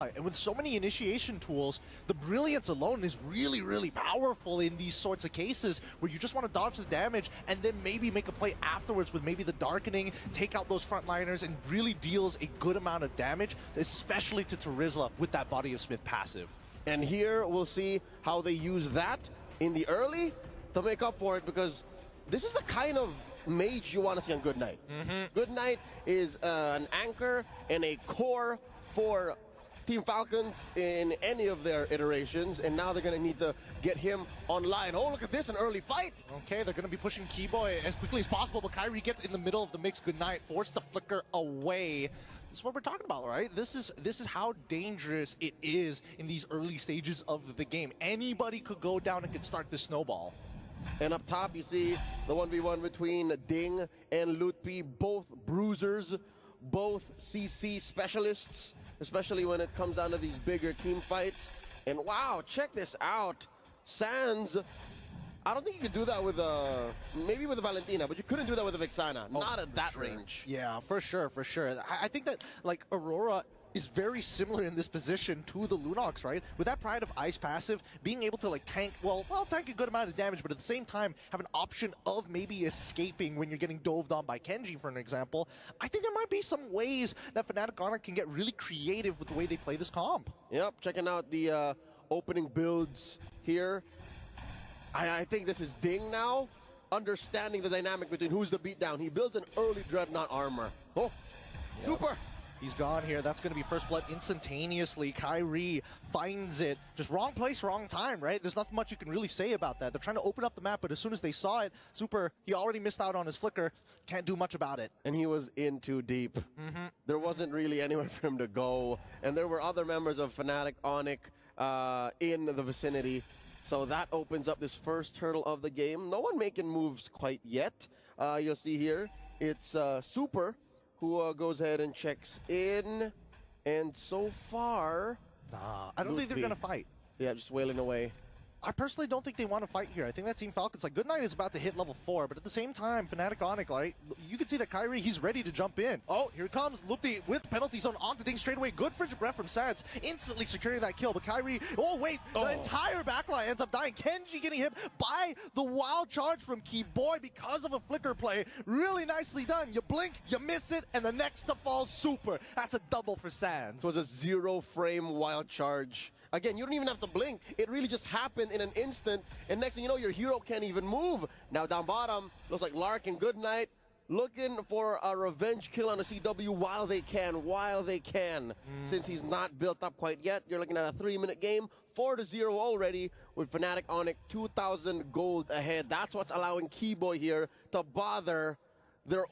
And with so many initiation tools, the Brilliance alone is really, really powerful in these sorts of cases where you just want to dodge the damage and then maybe make a play afterwards with maybe the Darkening, take out those frontliners, and really deals a good amount of damage, especially to Terizla with that Body of Smith passive. And here we'll see how they use that in the early to make up for it, because this is the kind of mage you want to see on Good Knight. Good Knight is an anchor and a core for Team Falcons in any of their iterations, and now they're going to need to get him online. Oh, look at this, an early fight. Okay, they're going to be pushing Keyboy as quickly as possible, but Kyrie gets in the middle of the mix. Good Knight forced to flicker away. This is what we're talking about, right? This is how dangerous it is in these early stages of the game. Anybody could go down and could start this snowball. And up top, you see the 1v1 between Ding and Lutpi, both bruisers, both CC specialists, especially when it comes down to these bigger team fights. And wow, check this out. Sands, I don't think you could do that with maybe with a Valentina, but you couldn't do that with a Vexana. Not at that range. Yeah, for sure, for sure. I think that, like, Aurora is very similar in this position to the Lunox, right? With that Pride of Ice passive, being able to like tank, well, tank a good amount of damage, but at the same time have an option of maybe escaping when you're getting doved on by Kenji, for an example. I think there might be some ways that Fnatic ONIC can get really creative with the way they play this comp. Yep, checking out the opening builds here. I think this is Ding now, understanding the dynamic between who's the beatdown. He builds an early Dreadnought armor. Oh, yep. Super. He's gone here. That's going to be first blood instantaneously. Kyrie finds it. Just wrong place, wrong time, right? There's nothing much you can really say about that. They're trying to open up the map, but as soon as they saw it, Super, he already missed out on his flicker. Can't do much about it. And he was in too deep. There wasn't really anywhere for him to go. And there were other members of Fnatic ONIC in the vicinity. So that opens up this first hurdle of the game. No one making moves quite yet. You'll see here, it's Super, who goes ahead and checks in, and so far, I don't think they're gonna fight. Yeah, just wailing away. I personally don't think they want to fight here. I think that Team Falcons, like, Good Knight is about to hit level 4, but at the same time, Fnatic ONIC, right? You can see that Kyrie, he's ready to jump in. Oh, here it comes. Lupti with penalty zone onto Ding straight away. Good frigid breath from Sands, instantly securing that kill. But Kyrie, oh wait, the entire backline ends up dying. Kenji getting hit by the wild charge from Keyboy because of a flicker play. Really nicely done. You blink, you miss it, and the next to fall, Super. That's a double for Sands. It was a 0-frame wild charge. Again, you don't even have to blink. It really just happened in an instant, and next thing you know, your hero can't even move. Now down bottom, looks like Lark and Good Knight looking for a revenge kill on a CW while they can, since he's not built up quite yet. You're looking at a 3-minute game, 4-0 already, with Fnatic ONIC 2,000 gold ahead. That's what's allowing Keyboy here to bother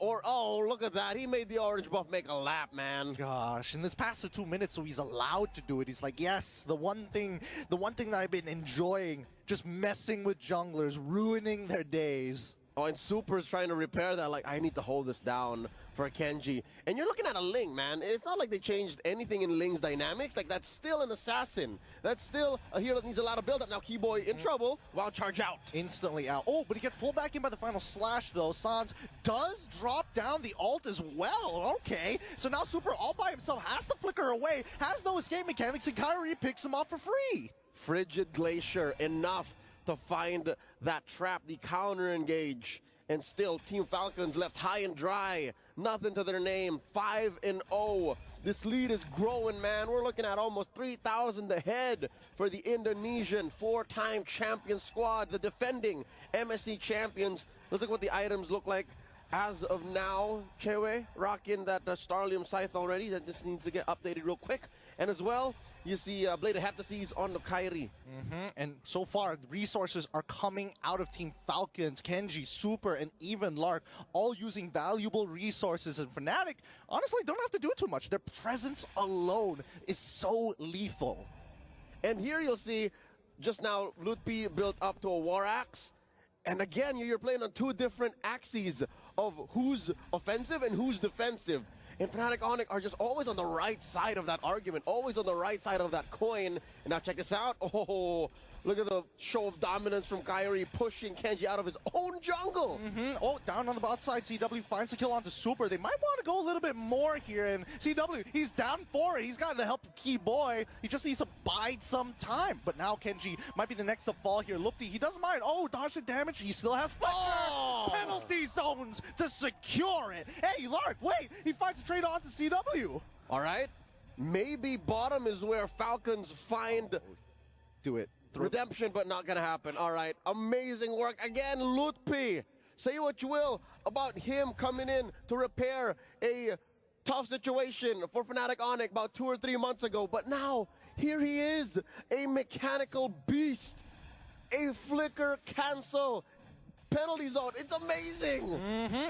oh, look at that. He made the orange buff make a lap, man. Gosh, and it's past the 2 minutes, so he's allowed to do it. He's like, yes, the one thing that I've been enjoying, just messing with junglers, ruining their days. Oh, and Super's trying to repair that, like, I need to hold this down for Kenji. And you're looking at a Ling, man. It's not like they changed anything in Ling's dynamics. Like, that's still an assassin. That's still a hero that needs a lot of build-up. Now, Keyboy in trouble. Wild charge out. Instantly out. Oh, but he gets pulled back in by the final slash, though. Sans does drop down the ult as well. Okay. So now Super all by himself has to flicker away, has no escape mechanics, and Kyrie picks him off for free. Frigid Glacier, enough to find that trap, the counter engage, and still Team Falcons left high and dry, nothing to their name, 5-0. This lead is growing, man. We're looking at almost 3,000 ahead for the Indonesian 4-time champion squad, the defending MSC champions. Let's look what the items look like as of now. Chewe rocking that Starlium Scythe already. That just needs to get updated real quick. And as well, you see Bladed Heptases on the Kyrie. And so far, the resources are coming out of Team Falcons, Kenji, Super, and even Lark, all using valuable resources. And Fnatic, honestly, don't have to do too much. Their presence alone is so lethal. And here you'll see, just now, Lutpi built up to a War Axe. And again, you're playing on two different axes of who's offensive and who's defensive. And Fnatic ONIC are just always on the right side of that argument, always on the right side of that coin. And now check this out. Oh, look at the show of dominance from Kyrie pushing Kenji out of his own jungle. Oh, down on the bot side, CW finds the kill onto Super. They might want to go a little bit more here. And CW, he's down 4. He's got the help of Key Boy. He just needs to bide some time. But now Kenji might be the next to fall here. Lupti, he doesn't mind. Oh, dodge the damage. He still has Flicker. Penalty zones to secure it. Hey, Lark, wait. He finds a trade on to CW. All right. Maybe bottom is where Falcons find Do it. redemption, but not gonna happen. All right, amazing work again, Lutpi. Say what you will about him coming in to repair a tough situation for Fnatic ONIC about 2 or 3 months ago, but now here he is, a mechanical beast, a flicker cancel. Penalty zone, it's amazing!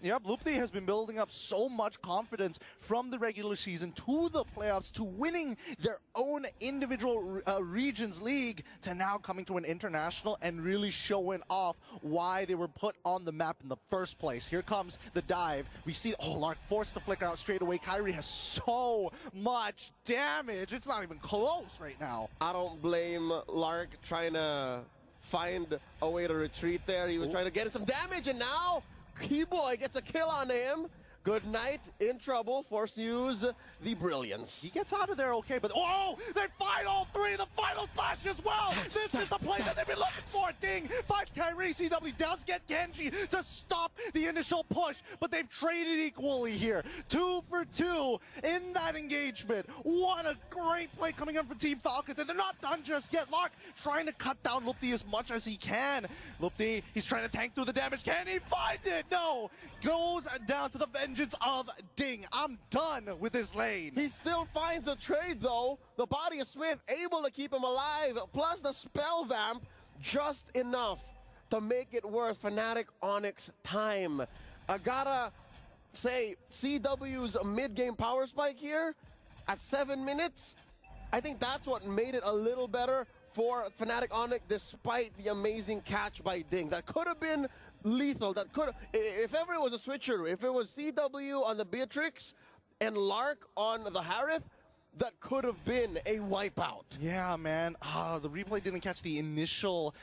Yep, Lupti has been building up so much confidence from the regular season to the playoffs to winning their own individual regions league to now coming to an international and really showing off why they were put on the map in the first place. Here comes the dive. We see, oh, Lark forced the flicker out straight away. Kyrie has so much damage. It's not even close right now. I don't blame Lark trying to find a way to retreat there. He was trying to get some damage, and now Keyboy gets a kill on him. Good night, in trouble, forced to use the brilliance. He gets out of there okay, but oh, they fight all 3 the final slash as well. This is the play that they've been looking for. Ding finds Kyrie. CW does get Genji to stop the initial push, but they've traded equally here. 2 for 2 in that engagement. What a great play coming in from Team Falcons, and they're not done just yet. Lark trying to cut down Lupti as much as he can. Lupti, he's trying to tank through the damage. Can he find it? No. Goes down to the vengeance of Ding. I'm done with this lane. He still finds a trade, though. The body of Smith able to keep him alive, plus the spell vamp, just enough to make it worth Fnatic ONIC's time. I gotta say, CW's mid-game power spike here at 7 minutes, I think that's what made it a little better for Fnatic ONIC, despite the amazing catch by Ding. That could have been lethal. That could have, if ever it was a switcheroo, if it was CW on the Beatrix and Lark on the Harith, that could have been a wipeout. Yeah, man. The replay didn't catch the initial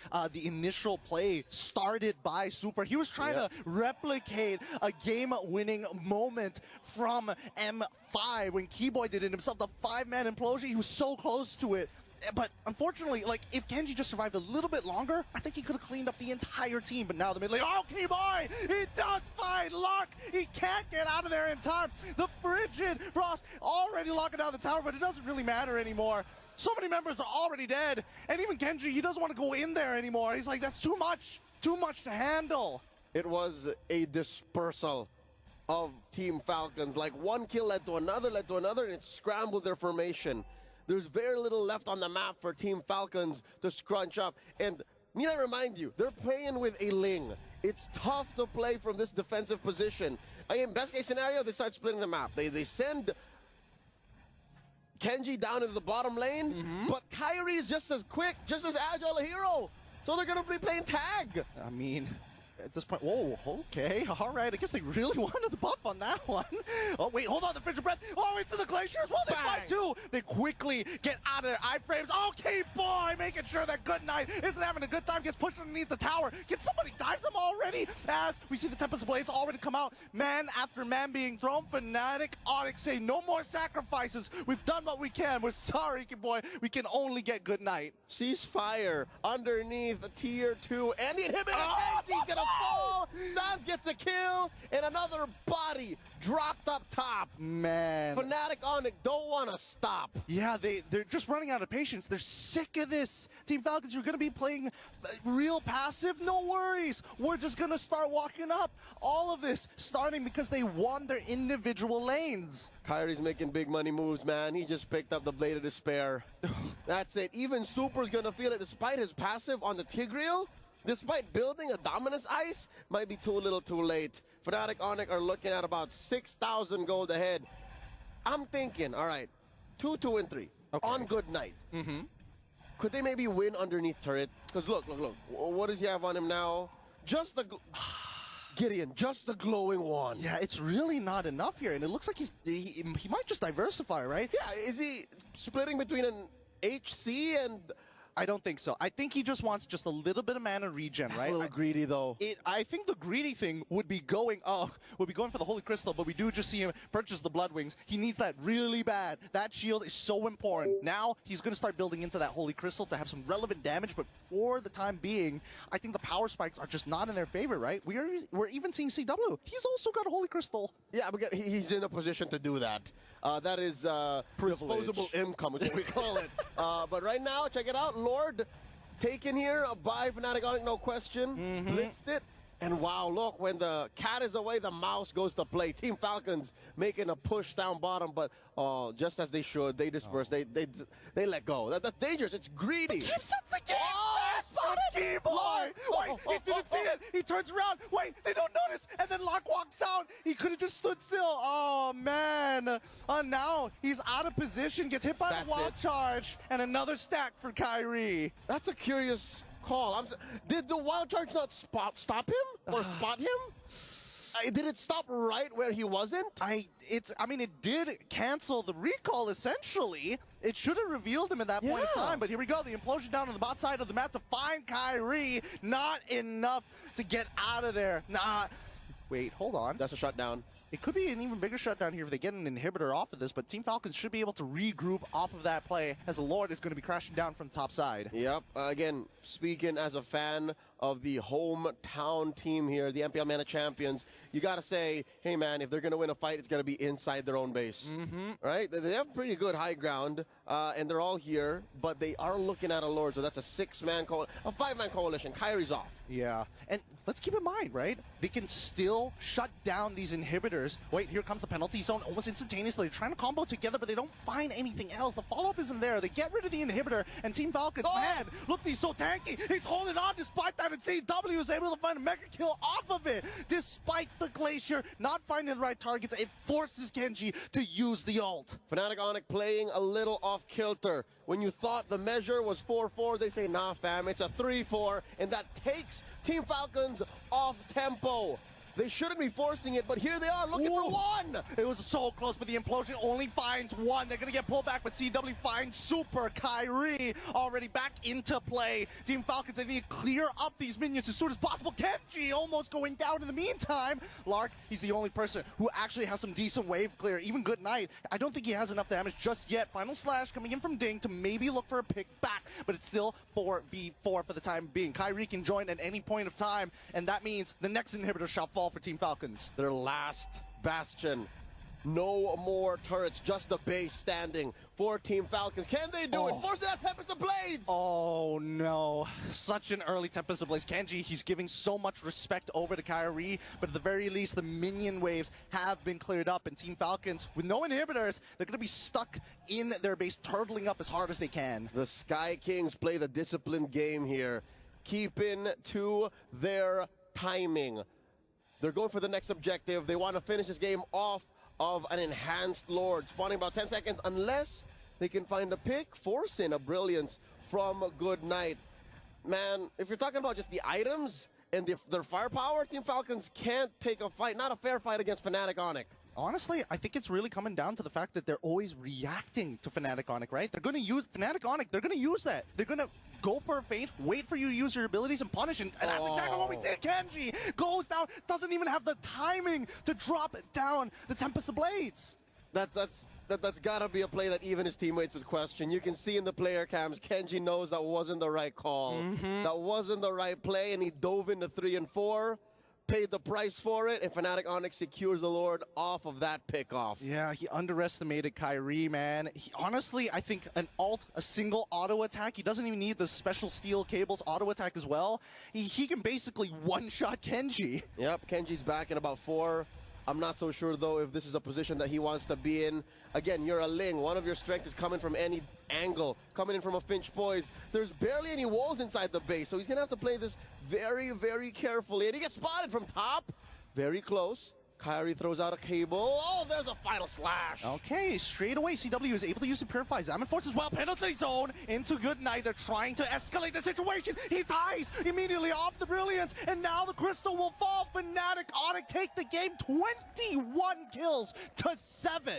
play started by Super. He was trying to replicate a game-winning moment from M5 when Keyboy did it himself. The 5-man implosion, he was so close to it. But unfortunately, like, if Genji just survived a little bit longer, I think he could have cleaned up the entire team. But now the mid lane, oh, Keyboy! He does find Lark! He can't get out of there in time. The Frigid Frost already locking down the tower, but it doesn't really matter anymore. So many members are already dead. And even Genji, he doesn't want to go in there anymore. He's like, that's too much to handle. It was a dispersal of Team Falcons. Like, one kill led to another, and it scrambled their formation. There's very little left on the map for Team Falcons to scrunch up. And need I remind you, they're playing with a Ling. It's tough to play from this defensive position. Again, best case scenario, they start splitting the map. They send Kenji down into the bottom lane, but Kyrie is just as quick, just as agile a hero. So they're going to be playing tag. I mean, at this point, whoa, okay, all right. I guess they really wanted the buff on that one. Oh, wait, hold on, the Frigid Breath. Oh, into the Glaciers. Well, they fight too. They quickly get out of their iframes. Okay, boy, making sure that Good Night isn't having a good time. Gets pushed underneath the tower. Can somebody dive them already? As we see the Tempest Blades already come out. Man after man being thrown. Fnatic ONIC say no more sacrifices. We've done what we can. We're sorry, boy. We can only get Good Night. Ceasefire underneath tier 2. And the inhibitor Kenji's gonna fall. Sans gets a kill. And another body dropped up top. Man. Fnatic ONIC don't want to stop. Yeah, they're just running out of patience. They're sick of this. Team Falcons, you're going to be playing real passive? No worries. We're just going to start walking up. All of this starting because they won their individual lanes. Kyrie's making big money moves, man. He just picked up the Blade of Despair. That's it. Even Super's going to feel it despite his passive on the Tigreal. Despite building a Dominus Ice, might be too little too late. Fnatic ONIC are looking at about 6,000 gold ahead. I'm thinking, all right, 2, 2, and 3 on Good Night. Could they maybe win underneath turret? Because look. What does he have on him now? Just the Gideon, just the glowing one. Yeah, it's really not enough here, and it looks like he might just diversify, right? Yeah, is he splitting between an HC and... I don't think so. I think he just wants just a little bit of mana regen, That's right? a little greedy, though. I think the greedy thing would be going for the Holy Crystal, but we do just see him purchase the Blood Wings. He needs that really bad. That shield is so important. Now he's going to start building into that Holy Crystal to have some relevant damage, but for the time being, I think the power spikes are just not in their favor, right? We're even seeing CW. He's also got a Holy Crystal. Yeah, but he's in a position to do that. That is disposable income, is what we call it. But right now, check it out. Lord taken here by Fnatic ONIC, no question. Blitzed it. And wow, look, when the cat is away, the mouse goes to play. Team Falcons making a push down bottom, but just as they should, they disperse. They let go. That's dangerous. It's greedy. Keep sets the game. Keyboard. Wait, he didn't see it. He turns around. Wait, they don't notice. And then Locke walks out. He could have just stood still. Oh, man. Now he's out of position. Gets hit by the wild charge. And another stack for Kyrie. That's a curious call. Did the wild charge not stop him? Or spot him? Did it stop right where he wasn't? I mean, it did cancel the recall, essentially. It should have revealed him at that point in time, but here we go. The implosion down on the bot side of the map to find Kyrie. Not enough to get out of there. Wait, hold on. That's a shutdown. It could be an even bigger shutdown here if they get an inhibitor off of this, but Team Falcons should be able to regroup off of that play as the Lord is going to be crashing down from the top side. Yep. Again, speaking as a fan of the hometown team here, the MPL Mana Champions, you got to say, hey, man, if they're going to win a fight, it's going to be inside their own base. Right? They have pretty good high ground, and they're all here, but they are looking at a Lord, so that's a 5-man coalition. Kyrie's off. Yeah, and let's keep in mind, right? They can still shut down these inhibitors. Wait, here comes the penalty zone almost instantaneously. They're trying to combo together, but they don't find anything else. The follow-up isn't there. They get rid of the inhibitor, and Team Falcons, man, look, he's so tanky. He's holding on despite that, and CW is able to find a mega kill off of it. Despite the Glacier not finding the right targets, it forces Genji to use the ult. Fnatic ONIC playing a little off-kilter. When you thought the measure was 4-4, they say, nah, fam, it's a 3-4, and that takes Team Falcons off tempo. They shouldn't be forcing it, but here they are looking for one. It was so close, but the implosion only finds one. They're going to get pulled back, but CW finds Super. Kyrie already back into play. Team Falcons, they need to clear up these minions as soon as possible. Kenji almost going down in the meantime. Lark, he's the only person who actually has some decent wave clear. Even Good Night, I don't think he has enough damage just yet. Final Slash coming in from Ding to maybe look for a pick back, but it's still 4v4 for the time being. Kyrie can join at any point of time, and that means the next inhibitor shall fall for Team Falcons. Their last bastion. No more turrets, just the base standing for Team Falcons. Can they do it? Force that Tempest of Blades! Oh no, such an early Tempest of Blades. Kenji, he's giving so much respect over to Kyrie, but at the very least, the minion waves have been cleared up, and Team Falcons, with no inhibitors, they're going to be stuck in their base, turtling up as hard as they can. The Sky Kings play the disciplined game here, keeping to their timing. They're going for the next objective. They want to finish this game off of an enhanced Lord, spawning about 10 seconds, unless they can find a pick, force in a brilliance from Good Night. Man, if you're talking about just the items and their firepower, Team Falcons can't take a fight, not a fair fight against Fnatic ONIC. Honestly, I think it's really coming down to the fact that they're always reacting to Fnatic ONIC, right? They're going to use Fnatic ONIC. They're going to use that. They're going to go for a feint, wait for you to use your abilities and punish. And that's exactly what we see. Kenji goes down, doesn't even have the timing to drop down the Tempest of Blades. That's got to be a play that even his teammates would question. You can see in the player cams, Kenji knows that wasn't the right call. That wasn't the right play, and he dove into 3 and 4. Paid the price for it, and Fnatic ONIC secures the Lord off of that pickoff. Yeah, he underestimated Kyrie, man. Honestly, I think a single auto attack, he doesn't even need the special steel cables auto attack as well. He can basically one-shot Kenji. Yep, Kenji's back in about 4. I'm not so sure, though, if this is a position that he wants to be in. Again, you're a Ling. One of your strengths is coming from any angle, coming in from a Finch Boys. There's barely any walls inside the base, so he's going to have to play this very, very carefully. And he gets spotted from top. Very close. Kyrie throws out a cable. Oh, there's a final slash. Okay, straight away, CW is able to use the Purify. Zaman forces well, penalty zone into Goodnight. They're trying to escalate the situation. He dies immediately off the Brilliance, and now the Crystal will fall. Fnatic ONIC take the game, 21 kills to 7.